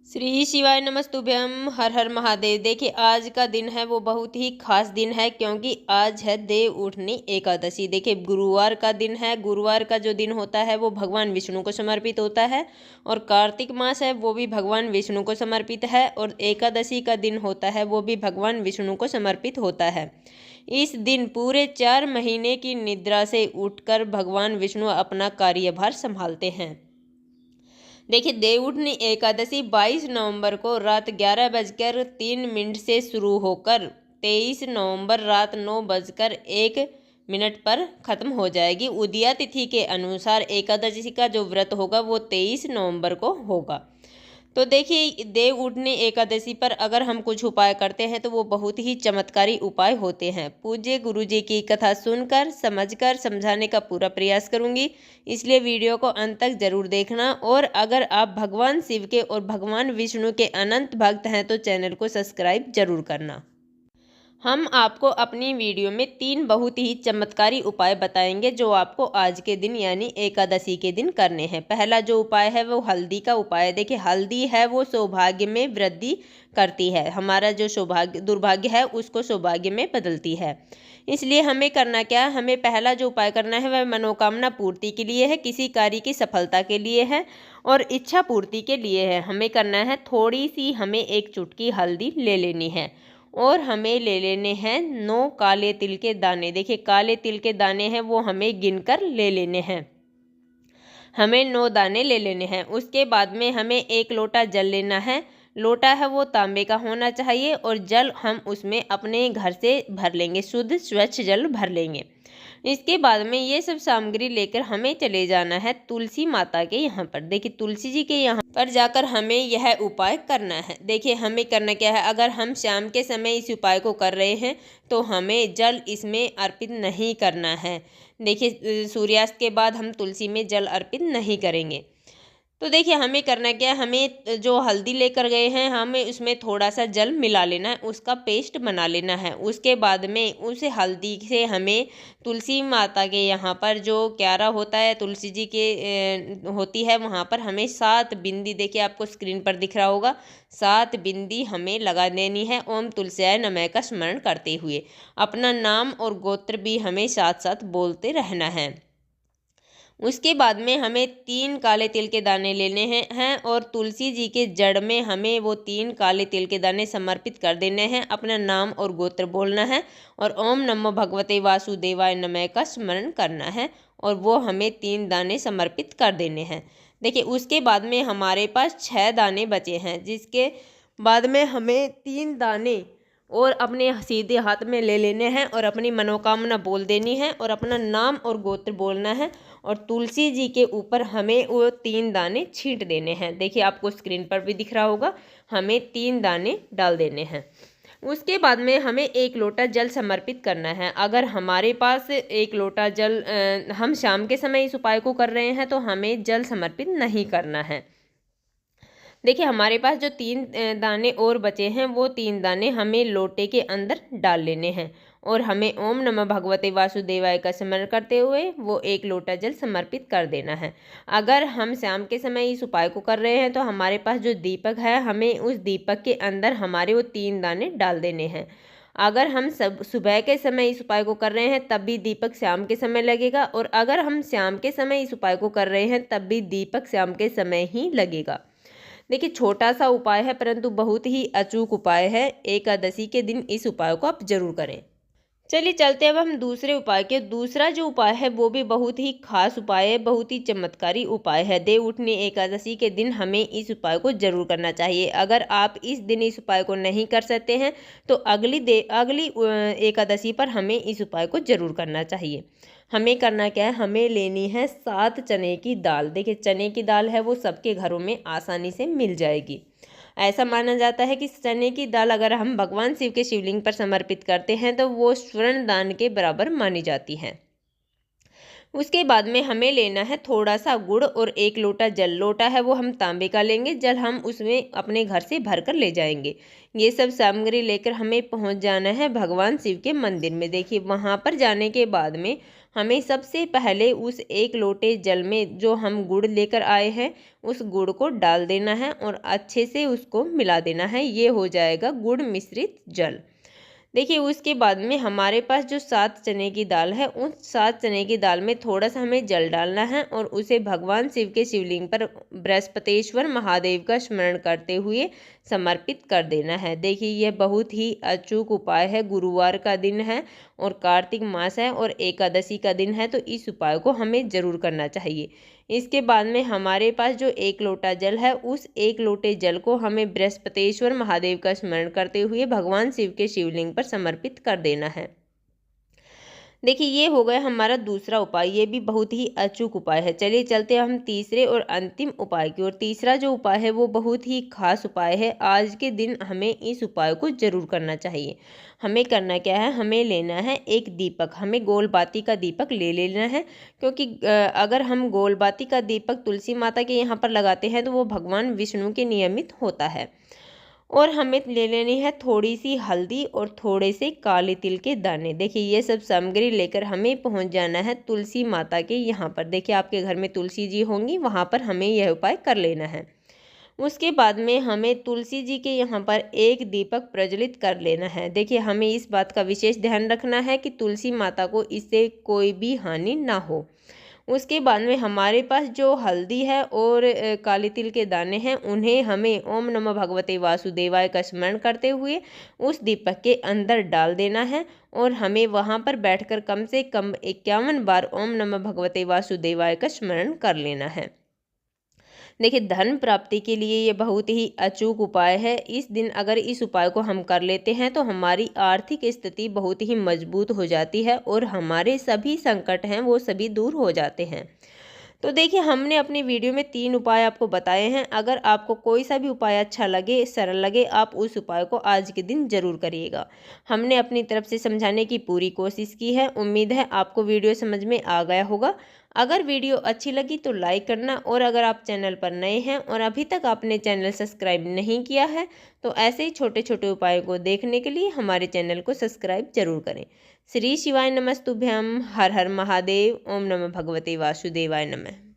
श्री शिवाय नमस्तुभ्यम। हर हर महादेव। देखिए आज का दिन है वो बहुत ही खास दिन है क्योंकि आज है देव उठनी एकादशी। देखिए गुरुवार का दिन है। गुरुवार का जो दिन होता है वो भगवान विष्णु को समर्पित होता है और कार्तिक मास है वो भी भगवान विष्णु को समर्पित है और एकादशी का दिन होता है वो भी भगवान विष्णु को समर्पित होता है। इस दिन पूरे 4 महीने की निद्रा से उठकर भगवान विष्णु अपना कार्यभार संभालते हैं। देखिए देवउठनी एकादशी 22 नवंबर को रात 11:03 से शुरू होकर 23 नवंबर रात 9:01 पर खत्म हो जाएगी। उदया तिथि के अनुसार एकादशी का जो व्रत होगा वो 23 नवंबर को होगा। तो देखिए देव उठनी एकादशी पर अगर हम कुछ उपाय करते हैं तो वो बहुत ही चमत्कारी उपाय होते हैं। पूज्य गुरु जी की कथा सुनकर समझकर समझाने का पूरा प्रयास करूंगी, इसलिए वीडियो को अंत तक जरूर देखना। और अगर आप भगवान शिव के और भगवान विष्णु के अनंत भक्त हैं तो चैनल को सब्सक्राइब जरूर करना। हम आपको अपनी वीडियो में 3 बहुत ही चमत्कारी उपाय बताएंगे जो आपको आज के दिन यानी एकादशी के दिन करने हैं। पहला जो उपाय है वो हल्दी का उपाय है। देखिए हल्दी है वो सौभाग्य में वृद्धि करती है, हमारा जो सौभाग्य दुर्भाग्य है उसको सौभाग्य में बदलती है। इसलिए हमें करना क्या है, हमें पहला जो उपाय करना है वह मनोकामना पूर्ति के लिए है, किसी कार्य की सफलता के लिए है और इच्छा पूर्ति के लिए है। हमें करना है थोड़ी सी, हमें 1 चुटकी हल्दी ले लेनी है और हमें ले लेने हैं 9 काले तिल के दाने। देखिए काले तिल के दाने हैं वो हमें गिनकर ले लेने हैं, हमें 9 दाने ले लेने हैं। उसके बाद में हमें 1 लोटा जल लेना है। लोटा है वो तांबे का होना चाहिए और जल हम उसमें अपने घर से भर लेंगे, शुद्ध स्वच्छ जल भर लेंगे। इसके बाद में ये सब सामग्री लेकर हमें चले जाना है तुलसी माता के यहाँ पर। देखिए तुलसी जी के यहाँ पर जाकर हमें यह उपाय करना है। देखिए हमें करना क्या है, अगर हम शाम के समय इस उपाय को कर रहे हैं तो हमें जल इसमें अर्पित नहीं करना है। देखिए सूर्यास्त के बाद हम तुलसी में जल अर्पित नहीं करेंगे। तो देखिए हमें करना क्या है, हमें जो हल्दी लेकर गए हैं हमें उसमें थोड़ा सा जल मिला लेना है, उसका पेस्ट बना लेना है। उसके बाद में उस हल्दी से हमें तुलसी माता के यहाँ पर जो क्यारा होता है तुलसी जी के होती है वहाँ पर हमें 7 बिंदी, देखिए आपको स्क्रीन पर दिख रहा होगा, 7 बिंदी हमें लगा देनी है। ओम तुलसियाय नमः का स्मरण करते हुए अपना नाम और गोत्र भी हमें साथ साथ बोलते रहना है। उसके बाद में हमें 3 काले तिल के दाने लेने हैं और तुलसी जी के जड़ में हमें वो 3 काले तिल के दाने समर्पित कर देने हैं। अपना नाम और गोत्र बोलना है और ओम नमो भगवते वासुदेवाय नमः का स्मरण करना है और वो हमें 3 दाने समर्पित कर देने हैं। देखिए उसके बाद में हमारे पास 6 दाने बचे हैं, जिसके बाद में हमें 3 दाने और अपने सीधे हाथ में ले लेने हैं और अपनी मनोकामना बोल देनी है और अपना नाम और गोत्र बोलना है और तुलसी जी के ऊपर हमें वो 3 दाने छींट देने हैं। देखिए आपको स्क्रीन पर भी दिख रहा होगा, हमें 3 दाने डाल देने हैं। उसके बाद में हमें 1 लोटा जल समर्पित करना है। अगर हमारे पास 1 लोटा जल हम शाम के समय इस उपाय को कर रहे हैं तो हमें जल समर्पित नहीं करना है। देखिए हमारे पास जो 3 दाने और बचे हैं वो 3 दाने हमें लोटे के अंदर डाल लेने हैं और हमें ओम नमः भगवते वासुदेवाय का स्मरण करते हुए वो 1 लोटा जल समर्पित कर देना है। अगर हम शाम के समय इस उपाय को कर रहे हैं तो हमारे पास जो दीपक है हमें उस दीपक के अंदर हमारे वो 3 दाने डाल देने हैं। अगर हम सब सुबह के समय इस उपाय को कर रहे हैं तब भी दीपक शाम के समय लगेगा और अगर हम शाम के समय इस उपाय को कर रहे हैं तब भी दीपक शाम के समय ही लगेगा। देखिए छोटा सा उपाय है परंतु बहुत ही अचूक उपाय है। एकादशी के दिन इस उपाय को आप जरूर करें। चलिए चलते अब हम दूसरे उपाय के। दूसरा जो उपाय है वो भी बहुत ही खास उपाय है, बहुत ही चमत्कारी उपाय है। देव उठनी एकादशी के दिन हमें इस उपाय को जरूर करना चाहिए। अगर आप इस दिन इस उपाय को नहीं कर सकते हैं तो अगली एकादशी पर हमें इस उपाय को जरूर करना चाहिए। हमें करना क्या है, हमें लेनी है 7 चने की दाल। देखिए चने की दाल है वो सबके घरों में आसानी से मिल जाएगी। ऐसा माना जाता है कि चने की दाल अगर हम भगवान शिव के शिवलिंग पर समर्पित करते हैं तो वो स्वर्ण दान के बराबर मानी जाती है। उसके बाद में हमें लेना है थोड़ा सा गुड़ और 1 लोटा जल। लोटा है वो हम तांबे का लेंगे, जल हम उसमें अपने घर से भर कर ले जाएंगे। ये सब सामग्री लेकर हमें पहुंच जाना है भगवान शिव के मंदिर में। देखिए वहाँ पर जाने के बाद में हमें सबसे पहले उस 1 लोटे जल में जो हम गुड़ लेकर आए हैं उस गुड़ को डाल देना है और अच्छे से उसको मिला देना है। ये हो जाएगा गुड़ मिश्रित जल। देखिए उसके बाद में हमारे पास जो 7 चने की दाल है उन 7 चने की दाल में थोड़ा सा हमें जल डालना है और उसे भगवान शिव के शिवलिंग पर बृहस्पतिश्वर महादेव का स्मरण करते हुए समर्पित कर देना है। देखिए यह बहुत ही अचूक उपाय है। गुरुवार का दिन है और कार्तिक मास है और एकादशी का दिन है, तो इस उपाय को हमें ज़रूर करना चाहिए। इसके बाद में हमारे पास जो 1 लोटा जल है उस 1 लोटे जल को हमें बृहस्पतिश्वर महादेव का स्मरण करते हुए भगवान शिव के शिवलिंग पर समर्पित कर देना है। देखिए ये हो गया हमारा दूसरा उपाय, ये भी बहुत ही अचूक उपाय है। चलिए चलते हैं हम तीसरे और अंतिम उपाय की ओर। तीसरा जो उपाय है वो बहुत ही खास उपाय है। आज के दिन हमें इस उपाय को जरूर करना चाहिए। हमें करना क्या है, हमें लेना है एक दीपक, हमें गोल बाती का दीपक ले लेना है। क्योंकि अगर हम गोल बाती का दीपक तुलसी माता के यहाँ पर लगाते हैं तो वो भगवान विष्णु के नियमित होता है। और हमें ले लेनी है थोड़ी सी हल्दी और थोड़े से काले तिल के दाने। देखिए ये सब सामग्री लेकर हमें पहुंच जाना है तुलसी माता के यहाँ पर। देखिए आपके घर में तुलसी जी होंगी, वहाँ पर हमें यह उपाय कर लेना है। उसके बाद में हमें तुलसी जी के यहाँ पर एक दीपक प्रज्वलित कर लेना है। देखिए हमें इस बात का विशेष ध्यान रखना है कि तुलसी माता को इससे कोई भी हानि ना हो। उसके बाद में हमारे पास जो हल्दी है और काले तिल के दाने हैं उन्हें हमें ओम नमः भगवते वासुदेवाय का स्मरण करते हुए उस दीपक के अंदर डाल देना है और हमें वहाँ पर बैठकर कम से कम 51 बार ओम नमः भगवते वासुदेवाय का स्मरण कर लेना है। देखिए धन प्राप्ति के लिए ये बहुत ही अचूक उपाय है। इस दिन अगर इस उपाय को हम कर लेते हैं तो हमारी आर्थिक स्थिति बहुत ही मजबूत हो जाती है और हमारे सभी संकट हैं वो सभी दूर हो जाते हैं। तो देखिए हमने अपनी वीडियो में 3 उपाय आपको बताए हैं। अगर आपको कोई सा भी उपाय अच्छा लगे, सरल लगे, आप उस उपाय को आज के दिन जरूर करिएगा। हमने अपनी तरफ से समझाने की पूरी कोशिश की है। उम्मीद है आपको वीडियो समझ में आ गया होगा। अगर वीडियो अच्छी लगी तो लाइक करना और अगर आप चैनल पर नए हैं और अभी तक आपने चैनल सब्सक्राइब नहीं किया है तो ऐसे ही छोटे छोटे उपायों को देखने के लिए हमारे चैनल को सब्सक्राइब जरूर करें। श्री शिवाय नमस्तुभ्यम। हर हर महादेव। ओम नमः भगवते वासुदेवाय नमः।